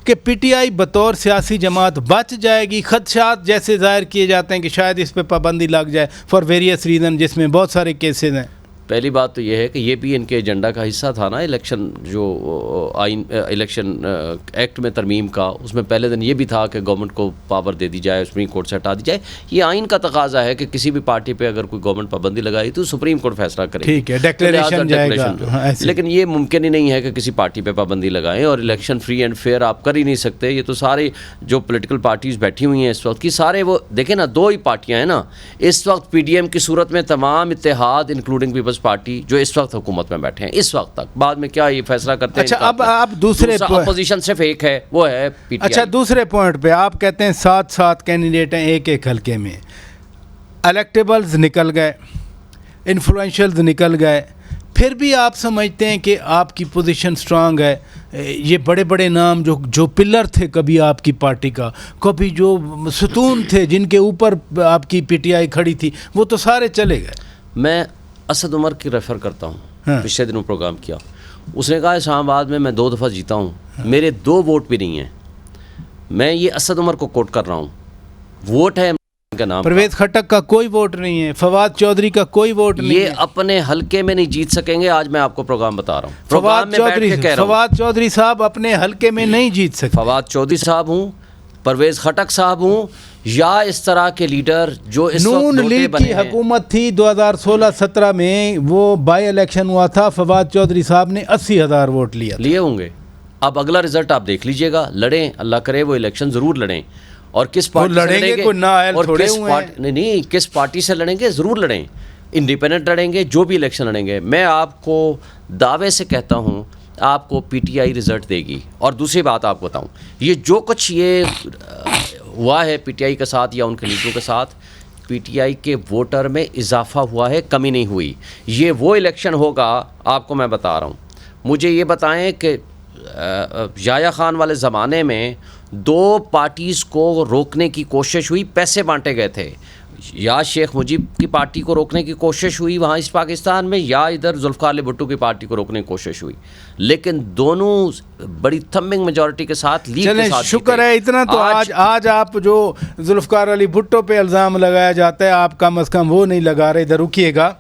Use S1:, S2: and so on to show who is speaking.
S1: کہ P T I بطور سیاسی جماعت بچ جائے گی؟ خدشات جیسے ظاہر کیے جاتے ہیں کہ شاید اس پہ پابندی لگ جائے فار ویریس ریزن، جس میں بہت سارے کیسز ہیں.
S2: پہلی بات تو یہ ہے کہ یہ بھی ان کے ایجنڈا کا حصہ تھا نا، الیکشن جو آئین الیکشن ایکٹ میں ترمیم کا، اس میں پہلے دن یہ بھی تھا کہ گورنمنٹ کو پاور دے دی جائے، سپریم کورٹ سے ہٹا دی جائے. یہ آئین کا تقاضا ہے کہ کسی بھی پارٹی پہ اگر کوئی گورنمنٹ پابندی لگائی تو سپریم کورٹ فیصلہ کرے.
S1: ٹھیک ہے، ڈیکلیریشن جائے گا.
S2: لیکن یہ ممکن ہی نہیں ہے کہ کسی پارٹی پہ پابندی لگائیں، اور الیکشن فری اینڈ فیئر آپ کر ہی نہیں سکتے. یہ تو سارے جو پولیٹیکل پارٹیز بیٹھی ہوئی ہیں اس وقت کی، سارے وہ دیکھیں نا، دو ہی پارٹیاں ہیں نا اس وقت پی ڈی ایم کی صورت میں، تمام اتحاد انکلوڈنگ پیپلز پارٹی جو اس وقت حکومت میں بیٹھے ہیں اس وقت تک. بعد میں کیا یہ فیصلہ کرتے ہیں.
S1: اچھا، اب آپ دوسرے
S2: اپوزیشن صرف ایک ہے، وہ ہے پی ٹی آئی.
S1: اچھا، دوسرے پوائنٹ پہ آپ کہتے ہیں 7 کینڈیڈیٹ ہیں ایک حلقے میں، الیکٹیبلز نکل گئے، انفلوئنشلز نکل گئے، پھر بھی آپ سمجھتے ہیں کہ آپ کی پوزیشن سٹرانگ ہے؟ یہ بڑے بڑے نام جو پلر تھے کبھی آپ کی پارٹی کا، کبھی جو ستون تھے جن کے اوپر آپ کی پی ٹی آئی کھڑی تھی، وہ تو سارے چلے گئے.
S2: میں اسد عمر کی ریفر کرتا ہوں. پچھلے دنوں پروگرام کیا، اس نے کہا اسلام آباد میں 2 دفعہ جیتا ہوں، میرے 2 ووٹ بھی نہیں ہیں. میں یہ اسد عمر کو کوٹ کر رہا ہوں. ووٹ ہے کا نام،
S1: پرویز خٹک کا کوئی ووٹ نہیں ہے، فواد چودھری کا کوئی ووٹ نہیں ہے.
S2: یہ اپنے حلقے میں نہیں جیت سکیں گے. آج میں آپ کو پروگرام بتا رہا ہوں.
S1: فواد چودھری صاحب اپنے حلقے میں نہیں جیت سکتے.
S2: فواد چودھری صاحب ہوں، پرویز خٹک صاحب ہوں، یا اس طرح کے لیڈر جو اس
S1: نون لیگ کی حکومت تھی 2016-17 میں، وہ بائی الیکشن ہوا تھا، فواد چودھری صاحب نے 80,000 ووٹ لیے
S2: ہوں گے. اب اگلا رزلٹ آپ دیکھ لیجئے گا. لڑیں، اللہ کرے وہ الیکشن ضرور لڑیں. اور کس پارٹی سے لڑیں گے، اور کس پارٹی سے لڑیں گے، ضرور لڑیں. انڈیپینڈنٹ لڑیں گے، جو بھی الیکشن لڑیں گے. میں آپ کو دعوے سے کہتا ہوں آپ کو پی ٹی آئی رزلٹ دے گی. اور دوسری بات آپ کو بتاؤں، یہ جو کچھ یہ ہوا ہے پی ٹی آئی کے ساتھ یا ان کے لیڈروں کے ساتھ، پی ٹی آئی کے ووٹر میں اضافہ ہوا ہے، کمی نہیں ہوئی. یہ وہ الیکشن ہوگا، آپ کو میں بتا رہا ہوں. مجھے یہ بتائیں کہ یحییٰ خان والے زمانے میں 2 پارٹیز کو روکنے کی کوشش ہوئی، پیسے بانٹے گئے تھے. یا شیخ مجیب کی پارٹی کو روکنے کی کوشش ہوئی وہاں اس پاکستان میں، یا ادھر ذوالفقار علی بھٹو کی پارٹی کو روکنے کی کوشش ہوئی. لیکن دونوں بڑی تھمبنگ میجورٹی کے ساتھ لیگ کے ساتھ.
S1: شکر ہے اتنا تو آج آپ جو ذوالفقار علی بھٹو پہ الزام لگایا جاتا ہے، آپ کم از کم وہ نہیں لگا رہے. ادھر رکیے گا.